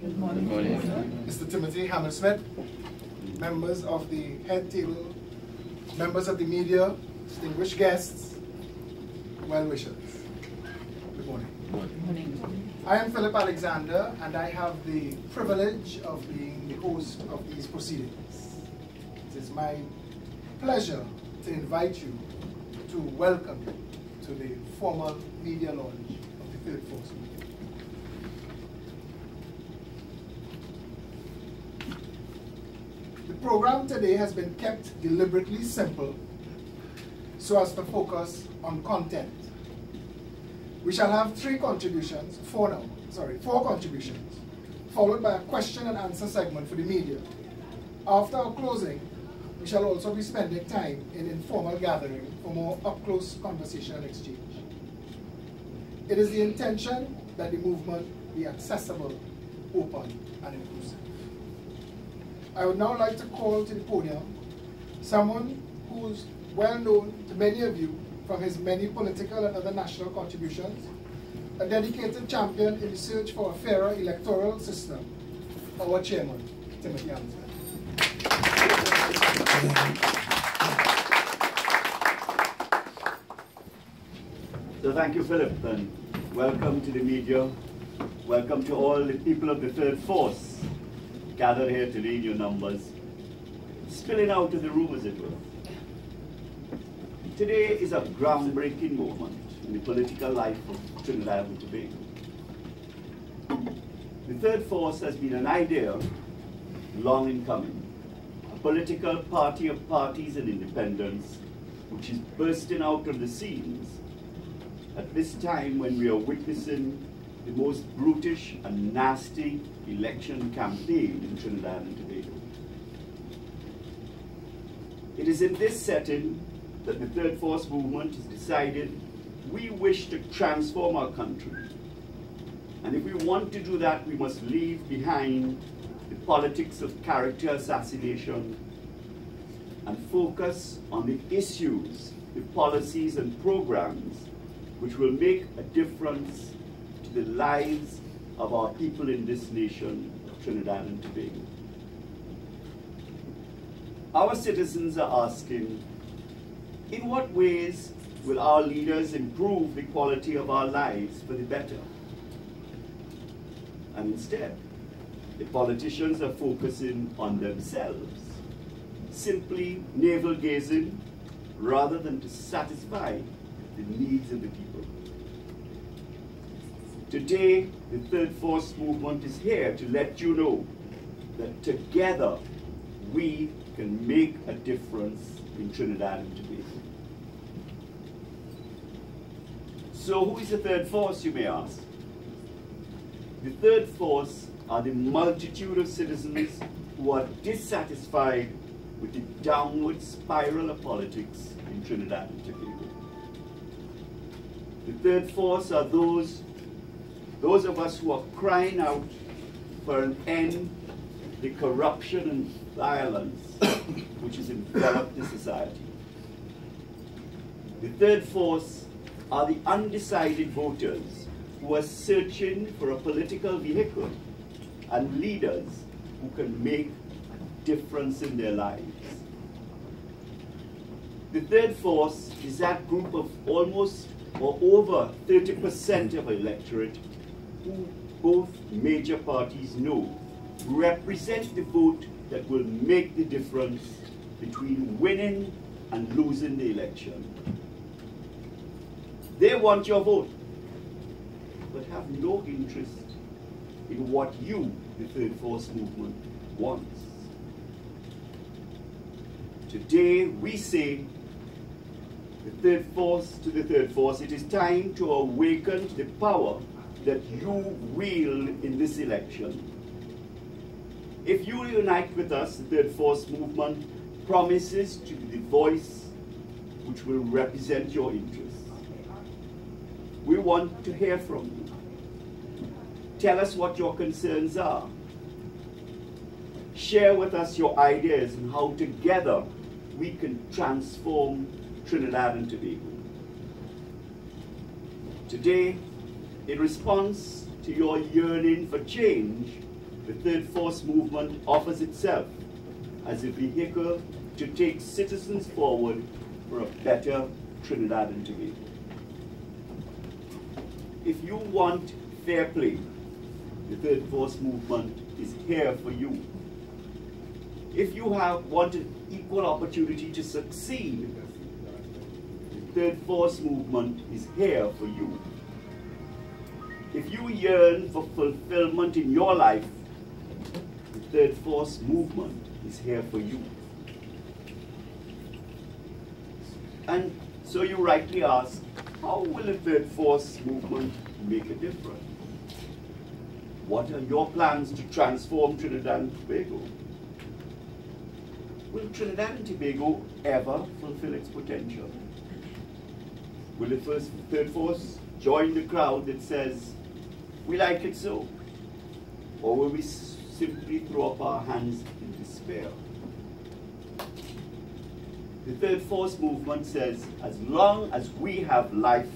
Good morning. Good morning. Mr. Timothy Hammersmith, members of the head table, members of the media, distinguished guests, well wishers. Good morning. Good morning. I am Philip Alexander, and I have the privilege of being the host of these proceedings. It is my pleasure to invite you to welcome you to the formal media launch of the Third Force Movement. The program today has been kept deliberately simple so as to focus on content. We shall have four contributions, followed by a question and answer segment for the media. After our closing, we shall also be spending time in informal gathering for more up-close conversation and exchange. It is the intention that the movement be accessible, open, and inclusive. I would now like to call to the podium someone who is well known to many of you from his many political and other national contributions, a dedicated champion in the search for a fairer electoral system, our chairman, Timothy Hammersmith. So thank you, Philip, and welcome to the media. Welcome to all the people of the Third Force gathered here today in your numbers, spilling out of the room, as it were. Today is a groundbreaking moment in the political life of Trinidad and Tobago. The Third Force has been an idea long in coming, a political party of parties and independents which is bursting out on the scenes at this time when we are witnessing the most brutish and nasty election campaign in Trinidad and Tobago. It is in this setting that the Third Force movement has decided we wish to transform our country. And if we want to do that, we must leave behind the politics of character assassination and focus on the issues, the policies and programs which will make a difference to the lives of our people in this nation of Trinidad and Tobago. Our citizens are asking, in what ways will our leaders improve the quality of our lives for the better? And instead, the politicians are focusing on themselves, simply navel-gazing rather than to satisfy the needs of the people. Today, the Third Force movement is here to let you know that together we can make a difference in Trinidad and Tobago. So who is the Third Force, you may ask? The Third Force are the multitude of citizens who are dissatisfied with the downward spiral of politics in Trinidad and Tobago. The Third Force are those of us who are crying out for an end to the corruption and violence which has enveloped the society. The Third Force are the undecided voters who are searching for a political vehicle and leaders who can make a difference in their lives. The Third Force is that group of almost or over 30% of the electorate who both major parties know represent the vote that will make the difference between winning and losing the election. They want your vote, but have no interest in what you, the Third Force movement, wants. Today we say to the Third Force, it is time to awaken to the power that you wield in this election. If you unite with us, the Third Force movement promises to be the voice which will represent your interests. We want to hear from you. Tell us what your concerns are. Share with us your ideas on how together we can transform Trinidad and Tobago. Today, in response to your yearning for change, the Third Force movement offers itself as a vehicle to take citizens forward for a better Trinidad and Tobago. If you want fair play, the Third Force movement is here for you. If you want an equal opportunity to succeed, the Third Force movement is here for you. If you yearn for fulfillment in your life, the Third Force movement is here for you. And so you rightly ask, how will the Third Force movement make a difference? What are your plans to transform Trinidad and Tobago? Will Trinidad and Tobago ever fulfill its potential? Will the Third Force join the crowd that says, we like it so? Or will we simply throw up our hands in despair? The Third Force movement says, as long as we have life,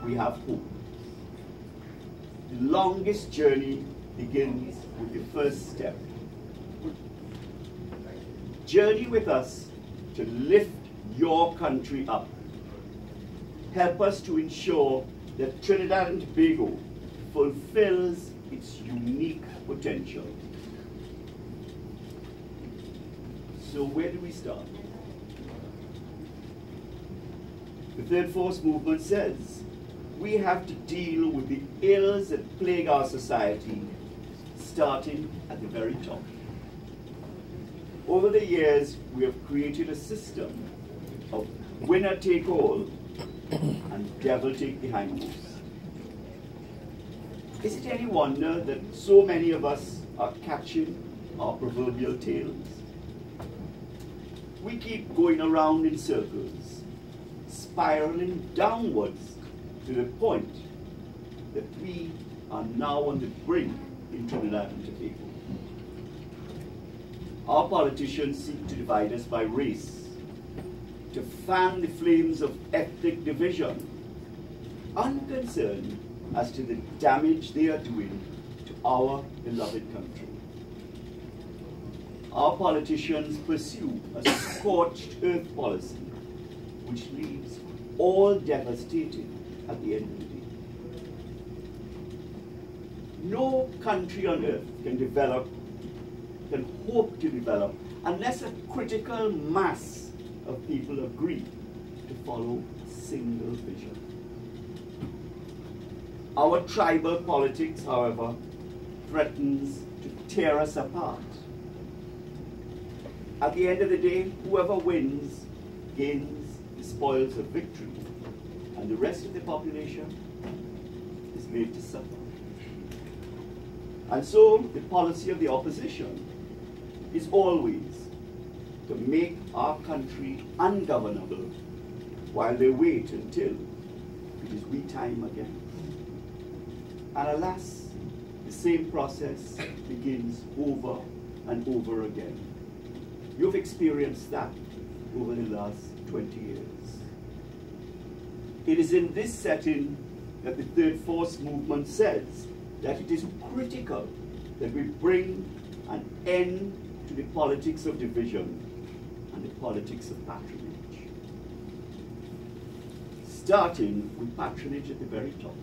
we have hope. The longest journey begins with the first step. Journey with us to lift your country up. Help us to ensure that Trinidad and Tobago fulfills its unique potential. So where do we start? The Third Force movement says we have to deal with the ills that plague our society, starting at the very top. Over the years, we have created a system of winner take all and devil take the hindmost. Is it any wonder that so many of us are catching our proverbial tails? We keep going around in circles, spiraling downwards to the point that we are now on the brink in Trinidad and Tobago. Our politicians seek to divide us by race, to fan the flames of ethnic division, unconcerned as to the damage they are doing to our beloved country. Our politicians pursue a scorched earth policy which leaves all devastated at the end of the day. No country on earth can hope to develop unless a critical mass of people agree to follow a single vision. Our tribal politics, however, threatens to tear us apart. At the end of the day, whoever wins gains the spoils of victory, and the rest of the population is made to suffer. And so the policy of the opposition is always to make our country ungovernable while they wait until it is we time again. And alas, the same process begins over and over again. You've experienced that over the last 20 years. It is in this setting that the Third Force movement says that it is critical that we bring an end to the politics of division and the politics of patronage. Starting with patronage at the very top.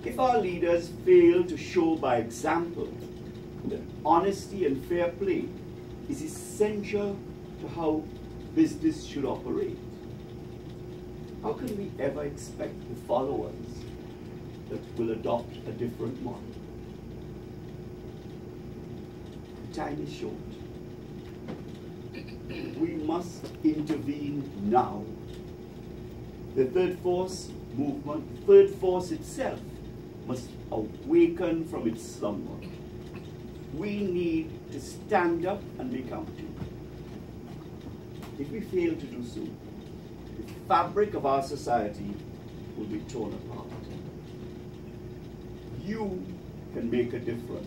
If our leaders fail to show by example that honesty and fair play is essential to how business should operate, how can we ever expect the followers that will adopt a different model? The time is short. We must intervene now. The Third Force movement, Third Force itself, must awaken from its slumber. We need to stand up and be counted. If we fail to do so, the fabric of our society will be torn apart. You can make a difference.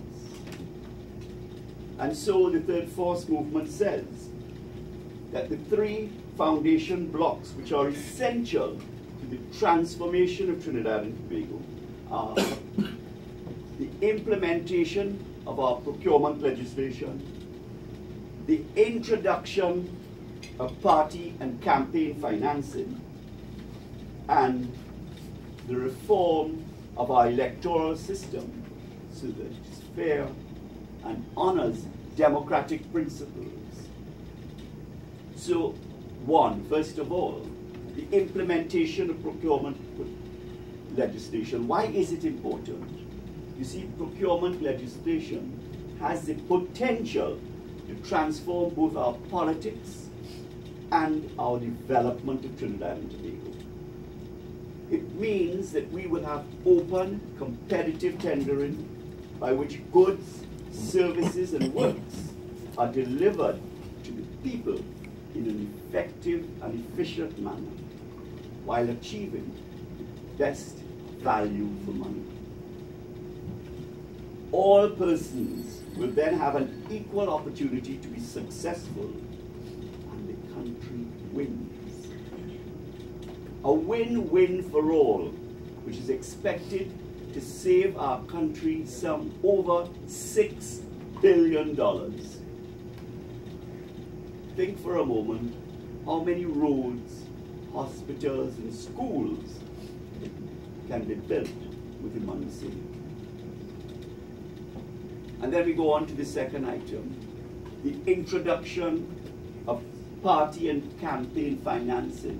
And so the Third Force movement says that the three foundation blocks which are essential to the transformation of Trinidad and Tobago are the implementation of our procurement legislation, the introduction of party and campaign financing, and the reform of our electoral system so that it is fair and honors democratic principles. So, first of all, the implementation of procurement legislation. Why is it important? You see, procurement legislation has the potential to transform both our politics and our development of Trinidad and Tobago. It means that we will have open, competitive tendering by which goods, services, and works are delivered to the people in an effective and efficient manner while achieving the best value for money. All persons will then have an equal opportunity to be successful, and the country wins. A win-win for all, which is expected to save our country some over $6 billion. Think for a moment how many roads, hospitals, and schools can be built with the money saved. And then we go on to the second item, the introduction of party and campaign financing,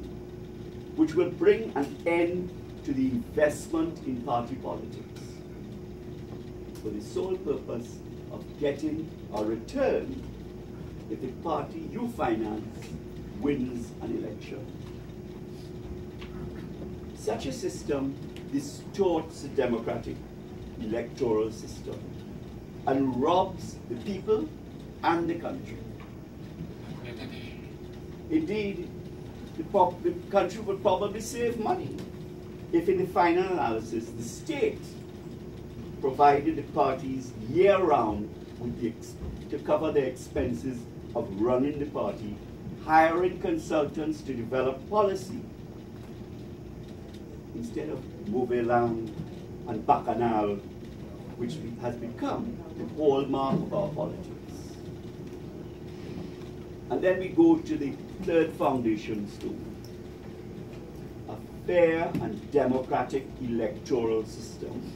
which will bring an end to the investment in party politics for the sole purpose of getting a return if the party you finance wins an election. Such a system distorts the democratic electoral system and robs the people and the country. Indeed, the country would probably save money if in the final analysis the state provided the parties year-round to cover their expenses of running the party, hiring consultants to develop policy, instead of Mauveland and Bacchanal, which has become the hallmark of our politics. And then we go to the third foundation stone, a fair and democratic electoral system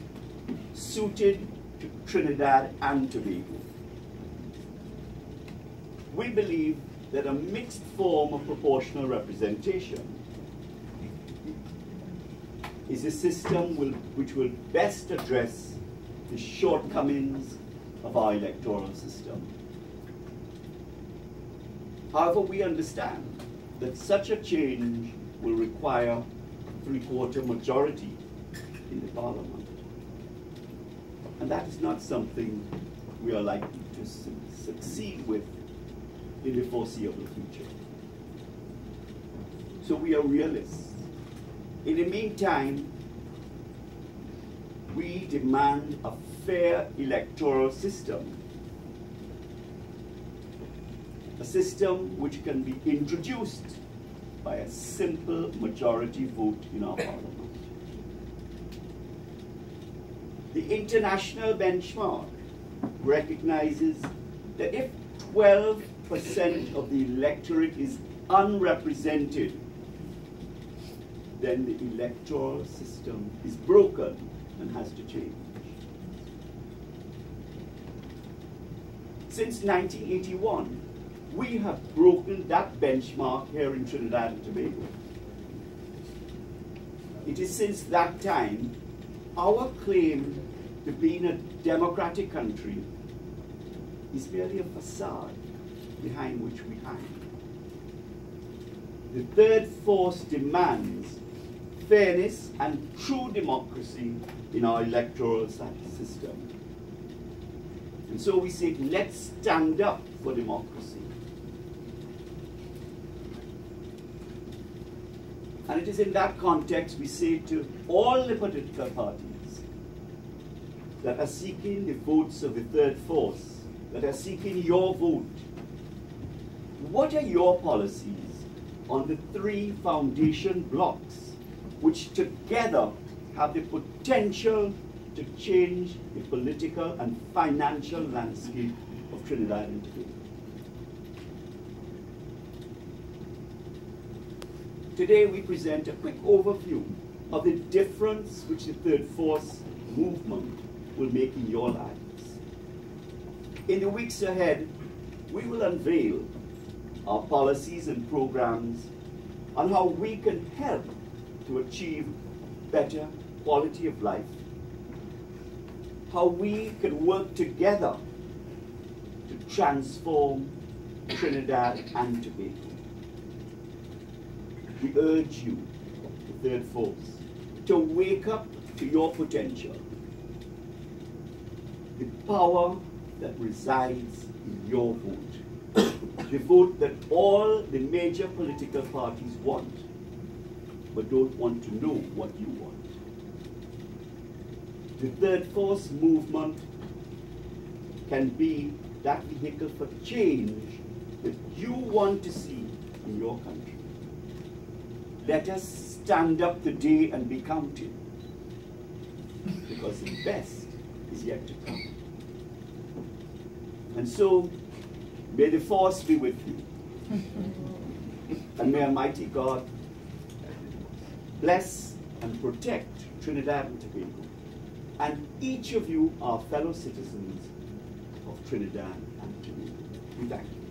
suited to Trinidad and Tobago. We believe that a mixed form of proportional representation is a system which will best address the shortcomings of our electoral system. However, we understand that such a change will require a 3/4 majority in the Parliament. And that is not something we are likely to succeed with in the foreseeable future. So we are realists. In the meantime, we demand a fair electoral system, a system which can be introduced by a simple majority vote in our Parliament. The international benchmark recognizes that if 12% of the electorate is unrepresented, then the electoral system is broken and has to change. Since 1981, we have broken that benchmark here in Trinidad and Tobago. It is since that time our claim to being a democratic country is merely a facade behind which we hide. The third force demands fairness and true democracy in our electoral system. And so we say, let's stand up for democracy. And it is in that context we say to all the political parties that are seeking the votes of the third force, that are seeking your vote, what are your policies on the 3 foundation blocks which together have the potential to change the political and financial landscape of Trinidad and Tobago. Today we present a quick overview of the difference which the Third Force movement will make in your lives. In the weeks ahead, we will unveil our policies and programs on how we can help to achieve better quality of life, how we can work together to transform Trinidad and Tobago. We urge you, the Third Force, to wake up to your potential, the power that resides in your vote, the vote that all the major political parties want, but don't want to know what you want. The Third Force movement can be that vehicle for change that you want to see in your country. Let us stand up today and be counted, because the best is yet to come. And so, may the force be with you. And may Almighty God bless and protect Trinidad and Tobago, and each of you are fellow citizens of Trinidad and Tobago. We thank you.